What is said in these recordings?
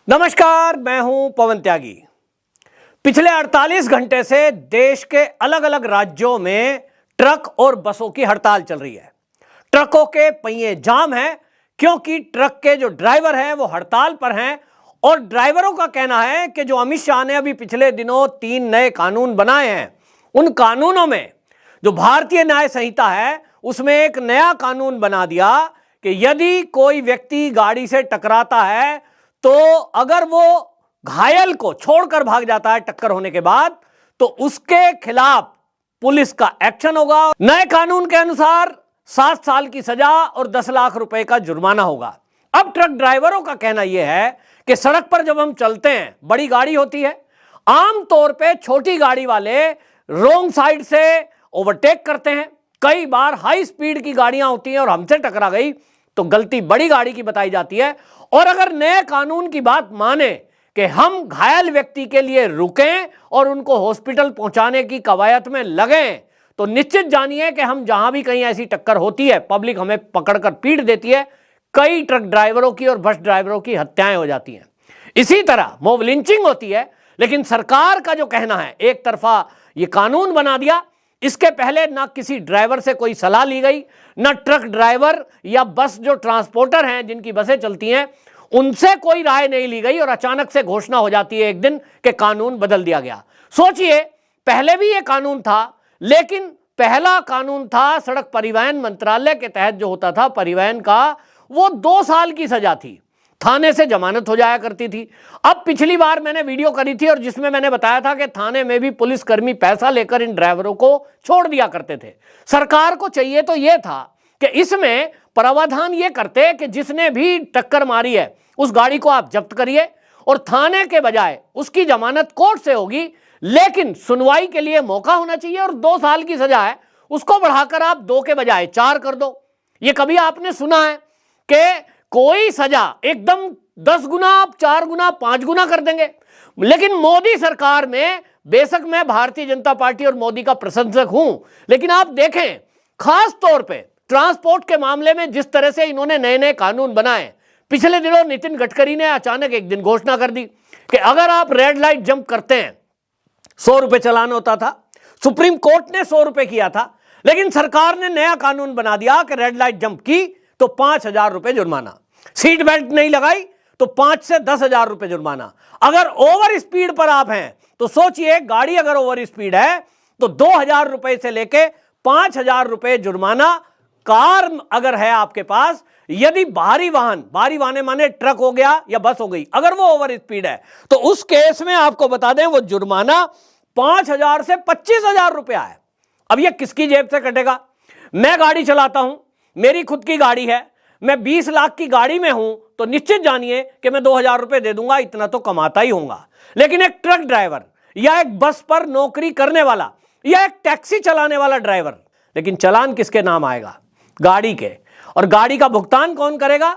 नमस्कार, मैं हूं पवन त्यागी। पिछले 48 घंटे से देश के अलग अलग राज्यों में ट्रक और बसों की हड़ताल चल रही है। ट्रकों के पहिए जाम हैं क्योंकि ट्रक के जो ड्राइवर हैं वो हड़ताल पर हैं और ड्राइवरों का कहना है कि जो अमित शाह ने अभी पिछले दिनों 3 नए कानून बनाए हैं, उन कानूनों में जो भारतीय न्याय संहिता है उसमें एक नया कानून बना दिया कि यदि कोई व्यक्ति गाड़ी से टकराता है तो अगर वो घायल को छोड़कर भाग जाता है टक्कर होने के बाद, तो उसके खिलाफ पुलिस का एक्शन होगा। नए कानून के अनुसार 7 साल की सजा और 10 लाख रुपए का जुर्माना होगा। अब ट्रक ड्राइवरों का कहना यह है कि सड़क पर जब हम चलते हैं, बड़ी गाड़ी होती है, आमतौर पे छोटी गाड़ी वाले रोंग साइड से ओवरटेक करते हैं। कई बार हाई स्पीड की गाड़ियां होती हैं और हमसे टकरा गई तो गलती बड़ी गाड़ी की बताई जाती है। और अगर नए कानून की बात माने कि हम घायल व्यक्ति के लिए रुकें और उनको हॉस्पिटल पहुंचाने की कवायद में लगें, तो निश्चित जानिए कि हम जहां भी कहीं ऐसी टक्कर होती है, पब्लिक हमें पकड़कर पीट देती है, कई ट्रक ड्राइवरों की और बस ड्राइवरों की हत्याएं हो जाती हैं। इसी तरह मॉब लिंचिंग होती है। लेकिन सरकार का जो कहना है, एक तरफा ये कानून बना दिया, इसके पहले ना किसी ड्राइवर से कोई सलाह ली गई, ना ट्रक ड्राइवर या बस जो ट्रांसपोर्टर हैं जिनकी बसें चलती हैं उनसे कोई राय नहीं ली गई और अचानक से घोषणा हो जाती है एक दिन कि कानून बदल दिया गया। सोचिए, पहले भी ये कानून था, लेकिन पहला कानून था सड़क परिवहन मंत्रालय के तहत जो होता था परिवहन का, वो 2 साल की सजा थी, थाने से जमानत हो जाया करती थी। अब पिछली बार मैंने वीडियो करी थी और जिसमें मैंने बताया था कि थाने में भी पुलिसकर्मी पैसा लेकर इन ड्राइवरों को छोड़ दिया करते थे। सरकार को चाहिए तो यह था कि इसमें प्रावधान ये करते कि जिसने भी टक्कर मारी है उस गाड़ी को आप जब्त करिए और थाने के बजाय उसकी जमानत कोर्ट से होगी, लेकिन सुनवाई के लिए मौका होना चाहिए। और 2 साल की सजा है, उसको बढ़ाकर आप 2 के बजाय 4 कर दो। ये कभी आपने सुना है कि कोई सजा एकदम 10 गुना, आप 4 गुना, 5 गुना कर देंगे? लेकिन मोदी सरकार में, बेशक मैं भारतीय जनता पार्टी और मोदी का प्रशंसक हूं, लेकिन आप देखें खास तौर पे ट्रांसपोर्ट के मामले में जिस तरह से इन्होंने नए नए कानून बनाए। पिछले दिनों नितिन गडकरी ने अचानक एक दिन घोषणा कर दी कि अगर आप रेड लाइट जंप करते हैं 100 रुपए चालान होता था। सुप्रीम कोर्ट ने 100 रुपए किया था, लेकिन सरकार ने नया कानून बना दिया कि रेड लाइट जंप की तो 5,000 रुपए जुर्माना, सीट बेल्ट नहीं लगाई तो 5 से 10,000 रुपए जुर्माना। अगर ओवर स्पीड पर आप हैं तो सोचिए, गाड़ी अगर ओवर स्पीड है तो 2,000 रुपए से लेके 5,000 रुपए जुर्माना। कार अगर है आपके पास, यदि भारी वाहन माने ट्रक हो गया या बस हो गई, अगर वो ओवर स्पीड है तो उस केस में आपको बता दें वो जुर्माना 5,000 से 25,000 रुपया है। अब ये किसकी जेब से कटेगा? मैं गाड़ी चलाता हूं, मेरी खुद की गाड़ी है, मैं 20 लाख की गाड़ी में हूं तो निश्चित जानिए कि मैं 2,000 रुपए दे दूंगा, इतना तो कमाता ही होऊंगा। लेकिन एक ट्रक ड्राइवर या एक बस पर नौकरी करने वाला या एक टैक्सी चलाने वाला ड्राइवर, लेकिन चालान किसके नाम आएगा? गाड़ी के। और गाड़ी का भुगतान कौन करेगा?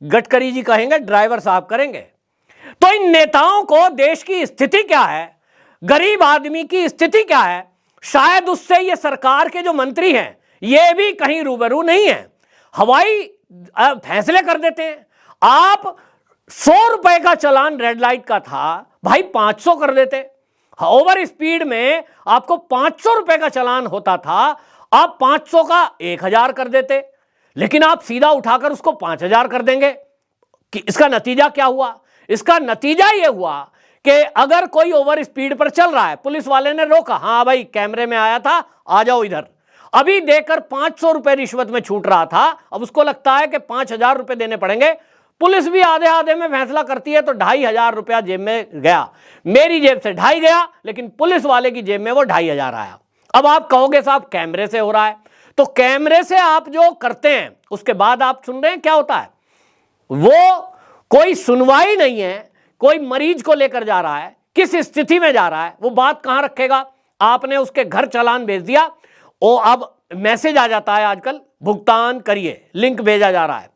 गडकरी जी कहेंगे, ड्राइवर साहब करेंगे। तो इन नेताओं को देश की स्थिति क्या है, गरीब आदमी की स्थिति क्या है, शायद उससे ये सरकार के जो मंत्री हैं ये भी कहीं रूबरू नहीं है। हवाई फैसले कर देते हैं। आप 100 रुपए का चालान रेड लाइट का था, भाई 500 कर देते। ओवर स्पीड में आपको 500 रुपए का चालान होता था, आप 500 का 1,000 कर देते। लेकिन आप सीधा उठाकर उसको 5,000 कर देंगे। कि इसका नतीजा क्या हुआ? इसका नतीजा यह हुआ कि अगर कोई ओवर स्पीड पर चल रहा है, पुलिस वाले ने रोका, हाँ भाई कैमरे में आया था, आ जाओ इधर, अभी देकर 500 रुपए रिश्वत में छूट रहा था, अब उसको लगता है कि 5,000 रुपए देने पड़ेंगे। पुलिस भी आधे आधे में फैसला करती है तो 2,500 रुपया जेब में गया। मेरी जेब से 2,500 गया, लेकिन पुलिस वाले की जेब में वो 2,500 आया। अब आप कहोगे साहब कैमरे से हो रहा है, तो कैमरे से आप जो करते हैं उसके बाद आप सुन रहे हैं क्या होता है? वो कोई सुनवाई नहीं है, कोई मरीज को लेकर जा रहा है, किस स्थिति में जा रहा है, वो बात कहां रखेगा? आपने उसके घर चालान भेज दिया, वो अब मैसेज आ जाता है आजकल, भुगतान करिए, लिंक भेजा जा रहा है,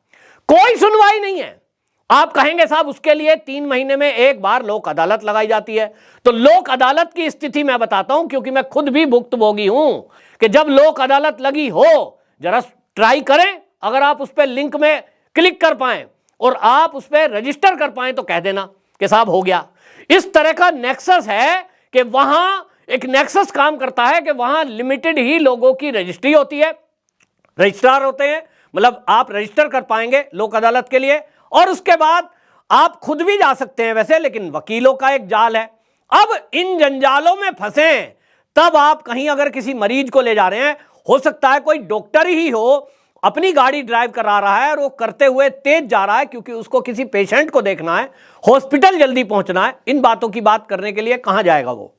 कोई सुनवाई नहीं है। आप कहेंगे साहब उसके लिए 3 महीने में एक बार लोक अदालत लगाई जाती है। तो लोक अदालत की स्थिति मैं बताता हूं, क्योंकि मैं खुद भी भुक्तभोगी हूं कि जब लोक अदालत लगी हो, जरा ट्राई करें, अगर आप उस पर लिंक में क्लिक कर पाए और आप उस पर रजिस्टर कर पाए तो कह देना। कि साहब हो गया। इस तरह का नेक्सस है कि वहां एक नेक्सस काम करता है कि वहां लिमिटेड ही लोगों की रजिस्ट्री होती है, रजिस्ट्रार होते हैं, मतलब आप रजिस्टर कर पाएंगे लोक अदालत के लिए, और उसके बाद आप खुद भी जा सकते हैं वैसे, लेकिन वकीलों का एक जाल है। अब इन जंजालों में फंसे तब आप कहीं अगर किसी मरीज को ले जा रहे हैं, हो सकता है कोई डॉक्टर ही हो, अपनी गाड़ी ड्राइव करा रहा है और वो करते हुए तेज जा रहा है क्योंकि उसको किसी पेशेंट को देखना है, हॉस्पिटल जल्दी पहुंचना है। इन बातों की बात करने के लिए कहां जाएगा वो?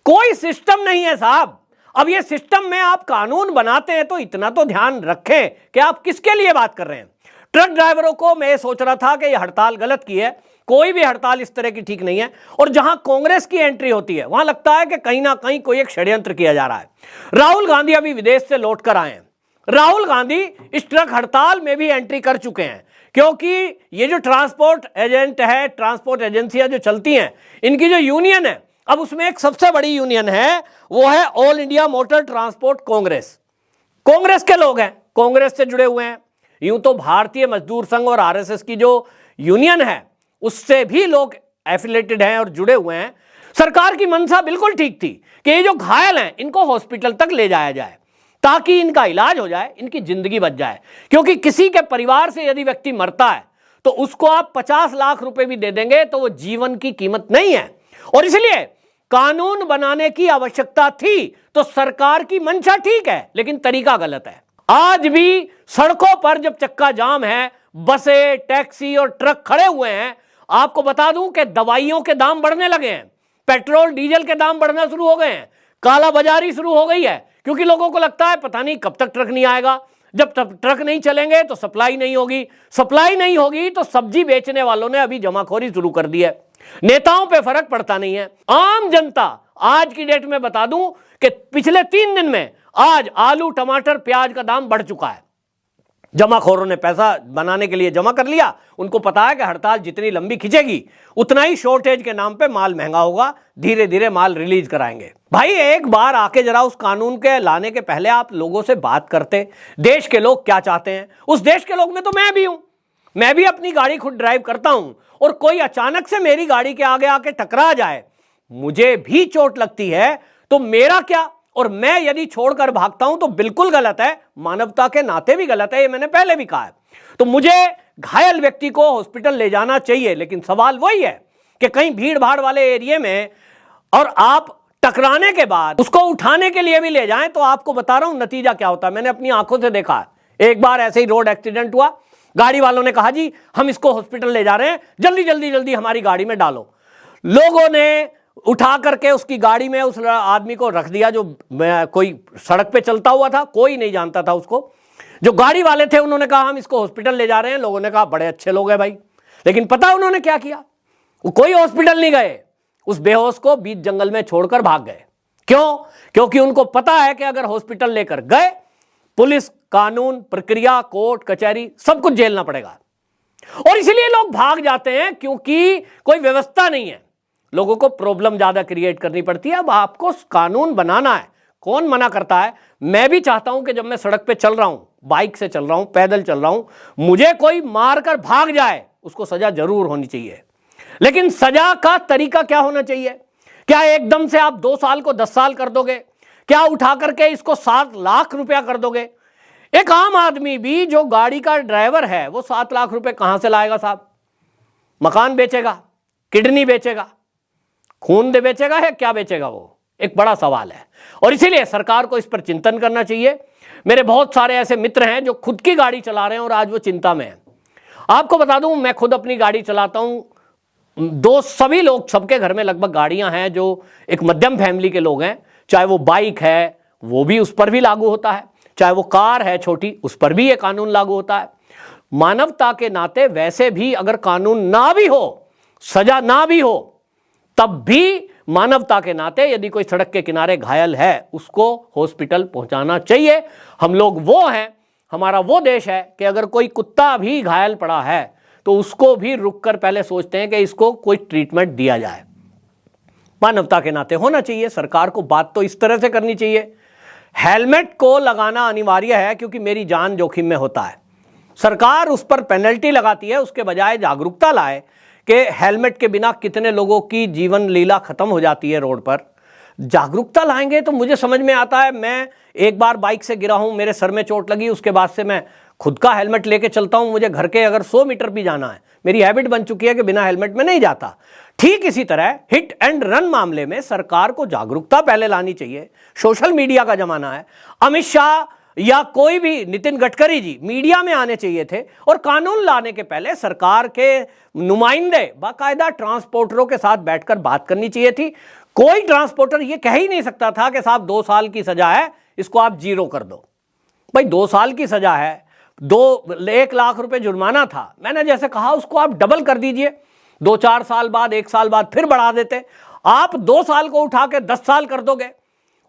कोई सिस्टम नहीं है साहब। अब ये सिस्टम में आप कानून बनाते हैं तो इतना तो ध्यान रखें कि आप किसके लिए बात कर रहे हैं। ट्रक ड्राइवरों को मैं सोच रहा था कि यह हड़ताल गलत की है, कोई भी हड़ताल इस तरह की ठीक नहीं है, और जहां कांग्रेस की एंट्री होती है वहां लगता है कि कहीं ना कहीं कोई एक षड्यंत्र किया जा रहा है। राहुल गांधी अभी विदेश से लौटकर आए हैं। राहुल गांधी इस ट्रक हड़ताल में भी एंट्री कर चुके हैं, क्योंकि ये जो ट्रांसपोर्ट एजेंट है, ट्रांसपोर्ट एजेंसियां जो चलती हैं, इनकी जो यूनियन है, अब उसमें एक सबसे बड़ी यूनियन है, वो है all India motor transport Congress. Congress के लोग हैं, कांग्रेस से जुड़े हुए हैं। यूं तो भारतीय मजदूर संघ और आरएसएस की जो यूनियन है उससे भी लोग एफिलेटेड हैं और जुड़े हुए हैं। सरकार की मंशा बिल्कुल ठीक थी कि ये जो घायल हैं इनको हॉस्पिटल तक ले जाया जाए ताकि इनका इलाज हो जाए, इनकी जिंदगी बच जाए। क्योंकि किसी के परिवार से यदि व्यक्ति मरता है तो उसको आप 50 लाख रुपए भी दे देंगे तो वो जीवन की कीमत नहीं है, और इसलिए कानून बनाने की आवश्यकता थी। तो सरकार की मंशा ठीक है लेकिन तरीका गलत है। आज भी सड़कों पर जब चक्का जाम है, बसें, टैक्सी और ट्रक खड़े हुए हैं, आपको बता दूं कि दवाइयों के दाम बढ़ने लगे हैं, पेट्रोल डीजल के दाम बढ़ना शुरू हो गए हैं, काला बाजारी शुरू हो गई है, क्योंकि लोगों को लगता है पता नहीं कब तक ट्रक नहीं आएगा। जब तक ट्रक नहीं चलेंगे तो सप्लाई नहीं होगी, सप्लाई नहीं होगी तो सब्जी बेचने वालों ने अभी जमाखोरी शुरू कर दी है। नेताओं पे फर्क पड़ता नहीं है। आम जनता, आज की डेट में बता दूं कि पिछले 3 दिन में आज आलू, टमाटर, प्याज का दाम बढ़ चुका है। जमाखोरों ने पैसा बनाने के लिए जमा कर लिया, उनको पता है कि हड़ताल जितनी लंबी खिंचेगी उतना ही शॉर्टेज के नाम पे माल महंगा होगा, धीरे धीरे माल रिलीज कराएंगे। भाई एक बार आके जरा उस कानून के लाने के पहले आप लोगों से बात करते, देश के लोग क्या चाहते हैं। उस देश के लोग में तो मैं भी हूं, मैं भी अपनी गाड़ी खुद ड्राइव करता हूं, और कोई अचानक से मेरी गाड़ी के आगे आके टकरा जाए, मुझे भी चोट लगती है, तो मेरा क्या? और मैं यदि छोड़कर भागता हूं तो बिल्कुल गलत है, मानवता के नाते भी गलत है, ये मैंने पहले भी कहा है। तो मुझे घायल व्यक्ति को हॉस्पिटल ले जाना चाहिए, लेकिन सवाल वही है कि कहीं भीड़ भाड़ वाले एरिया में और आप टकराने के बाद उसको उठाने के लिए भी ले जाएं तो आपको बता रहा हूं नतीजा क्या होता है। मैंने अपनी आंखों से देखा है। एक बार ऐसे ही रोड एक्सीडेंट हुआ, गाड़ी वालों ने कहा जी हम इसको हॉस्पिटल ले जा रहे हैं, जल्दी जल्दी जल्दी हमारी गाड़ी में डालो। लोगों ने उठा करके उसकी गाड़ी में उस आदमी को रख दिया जो कोई सड़क पे चलता हुआ था, कोई नहीं जानता था उसको। जो गाड़ी वाले थे उन्होंने कहा हम इसको हॉस्पिटल ले जा रहे हैं। लोगों ने कहा बड़े अच्छे लोग हैं भाई, लेकिन पता उन्होंने क्या किया? वो कोई हॉस्पिटल नहीं गए, उस बेहोश को बीच जंगल में छोड़कर भाग गए। क्यों? क्योंकि उनको पता है कि अगर हॉस्पिटल लेकर गए, पुलिस, कानून, प्रक्रिया, कोर्ट कचहरी सब कुछ झेलना पड़ेगा। और इसलिए लोग भाग जाते हैं क्योंकि कोई व्यवस्था नहीं है, लोगों को प्रॉब्लम ज्यादा क्रिएट करनी पड़ती है। अब आपको कानून बनाना है, कौन मना करता है? मैं भी चाहता हूं कि जब मैं सड़क पे चल रहा हूं, बाइक से चल रहा हूं, पैदल चल रहा हूं, मुझे कोई मारकर भाग जाए, उसको सजा जरूर होनी चाहिए। लेकिन सजा का तरीका क्या होना चाहिए? क्या एकदम से आप 2 साल को 10 साल कर दोगे? क्या उठा करके इसको 7 लाख रुपया कर दोगे? एक आम आदमी भी जो गाड़ी का ड्राइवर है वो 7 लाख रुपए कहां से लाएगा साहब? मकान बेचेगा, किडनी बेचेगा, खून दे बेचेगा, है क्या बेचेगा? वो एक बड़ा सवाल है। और इसीलिए सरकार को इस पर चिंतन करना चाहिए। मेरे बहुत सारे ऐसे मित्र हैं जो खुद की गाड़ी चला रहे हैं और आज वो चिंता में है। आपको बता दूं, मैं खुद अपनी गाड़ी चलाता हूं। सभी लोग, सबके घर में लगभग गाड़ियां हैं जो एक मध्यम फैमिली के लोग हैं। चाहे वो बाइक है वो भी, उस पर भी लागू होता है, चाहे वो कार है छोटी, उस पर भी ये कानून लागू होता है। मानवता के नाते वैसे भी अगर कानून ना भी हो, सजा ना भी हो, तब भी मानवता के नाते यदि कोई सड़क के किनारे घायल है उसको हॉस्पिटल पहुंचाना चाहिए। हम लोग वो हैं, हमारा वो देश है कि अगर कोई कुत्ता भी घायल पड़ा है तो उसको भी रुककर पहले सोचते हैं कि इसको कोई ट्रीटमेंट दिया जाए। मानवता के नाते होना चाहिए। सरकार को बात तो इस तरह से करनी चाहिए। हेलमेट को लगाना अनिवार्य है क्योंकि मेरी जान जोखिम में होता है। सरकार उस पर पेनल्टी लगाती है, उसके बजाय जागरूकता लाए कि हेलमेट के बिना कितने लोगों की जीवन लीला खत्म हो जाती है रोड पर। जागरूकता लाएंगे तो मुझे समझ में आता है। मैं एक बार बाइक से गिरा हूं, मेरे सर में चोट लगी, उसके बाद से मैं खुद का हेलमेट लेके चलता हूं। मुझे घर के अगर 100 मीटर भी जाना है, मेरी हैबिट बन चुकी है कि बिना हेलमेट में नहीं जाता। ठीक इसी तरह हिट एंड रन मामले में सरकार को जागरूकता पहले लानी चाहिए। सोशल मीडिया का जमाना है। अमित शाह या कोई भी, नितिन गडकरी जी मीडिया में आने चाहिए थे और कानून लाने के पहले सरकार के नुमाइंदे बाकायदा ट्रांसपोर्टरों के साथ बैठकर बात करनी चाहिए थी। कोई ट्रांसपोर्टर ये कह ही नहीं सकता था कि साहब 2 साल की सजा है, इसको आप 0 कर दो। भाई 2 साल की सजा है, 1 लाख रुपए जुर्माना था, मैंने जैसे कहा उसको आप डबल कर दीजिए। 2-4 साल बाद, 1 साल बाद फिर बढ़ा देते। आप 2 साल को उठा के 10 साल कर दोगे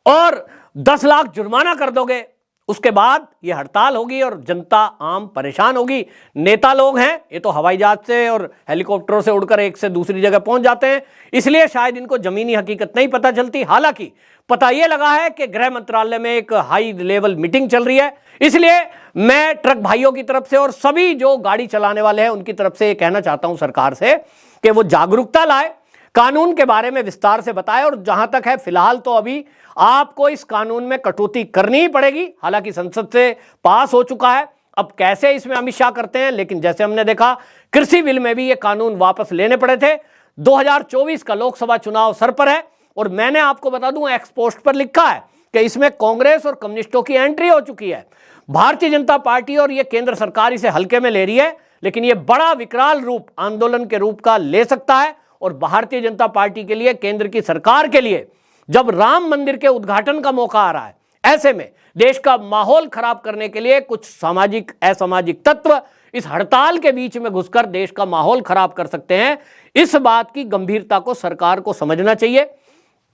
और 10 लाख जुर्माना कर दोगे। उसके बाद ये हड़ताल होगी और जनता आम परेशान होगी। नेता लोग हैं, ये तो हवाई जहाज से और हेलीकॉप्टरों से उड़कर एक से दूसरी जगह पहुंच जाते हैं, इसलिए शायद इनको जमीनी हकीकत नहीं पता चलती। हालांकि पता यह लगा है कि गृह मंत्रालय में एक हाई लेवल मीटिंग चल रही है। इसलिए मैं ट्रक भाइयों की तरफ से और सभी जो गाड़ी चलाने वाले हैं उनकी तरफ से ये कहना चाहता हूं सरकार से कि वो जागरूकता लाए, कानून के बारे में विस्तार से बताए। और जहां तक है फिलहाल तो अभी आपको इस कानून में कटौती करनी ही पड़ेगी। हालांकि संसद से पास हो चुका है, अब कैसे इसमें अमित शाह करते हैं, लेकिन जैसे हमने देखा कृषि बिल में भी ये कानून वापस लेने पड़े थे। 2024 का लोकसभा चुनाव सर पर है और मैंने आपको बता दूं एक्सपोस्ट पर लिखा है कि इसमें कांग्रेस और कम्युनिस्टों की एंट्री हो चुकी है। भारतीय जनता पार्टी और ये केंद्र सरकार इसे हल्के में ले रही है, लेकिन यह बड़ा विकराल रूप आंदोलन के रूप का ले सकता है। और भारतीय जनता पार्टी के लिए, केंद्र की सरकार के लिए, जब राम मंदिर के उद्घाटन का मौका आ रहा है, ऐसे में देश का माहौल खराब करने के लिए कुछ सामाजिक असामाजिक तत्व इस हड़ताल के बीच में घुसकर देश का माहौल खराब कर सकते हैं। इस बात की गंभीरता को सरकार को समझना चाहिए,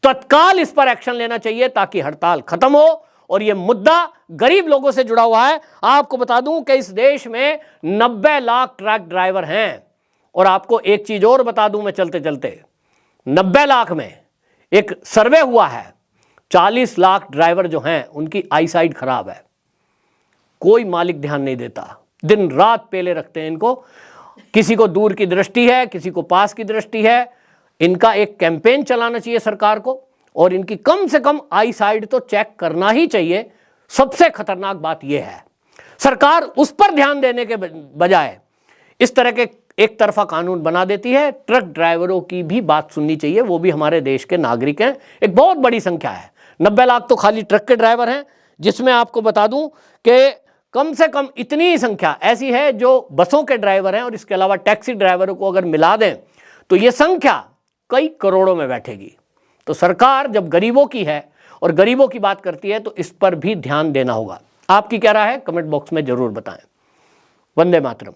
तत्काल इस पर एक्शन लेना चाहिए ताकि हड़ताल खत्म हो। और यह मुद्दा गरीब लोगों से जुड़ा हुआ है। आपको बता दूं कि इस देश में 90 लाख ट्रक ड्राइवर हैं। और आपको एक चीज और बता दूं मैं चलते चलते, 90 लाख में एक सर्वे हुआ है, 40 लाख ड्राइवर जो हैं उनकी आईसाइट खराब है। कोई मालिक ध्यान नहीं देता, दिन रात पेले रखते हैं इनको। किसी को दूर की दृष्टि है, किसी को पास की दृष्टि है। इनका एक कैंपेन चलाना चाहिए सरकार को और इनकी कम से कम आईसाइट तो चेक करना ही चाहिए। सबसे खतरनाक बात यह है, सरकार उस पर ध्यान देने के बजाय इस तरह के एक तरफा कानून बना देती है। ट्रक ड्राइवरों की भी बात सुननी चाहिए, वो भी हमारे देश के नागरिक हैं, एक बहुत बड़ी संख्या है। 90 लाख तो खाली ट्रक के ड्राइवर हैं, जिसमें आपको बता दूं कि कम से कम इतनी ही संख्या ऐसी है जो बसों के ड्राइवर हैं और इसके अलावा टैक्सी ड्राइवरों को अगर मिला दें तो ये संख्या कई करोड़ों में बैठेगी। तो सरकार जब गरीबों की है और गरीबों की बात करती है तो इस पर भी ध्यान देना होगा। आपकी क्या राय है, कमेंट बॉक्स में जरूर बताएं। वंदे मातरम।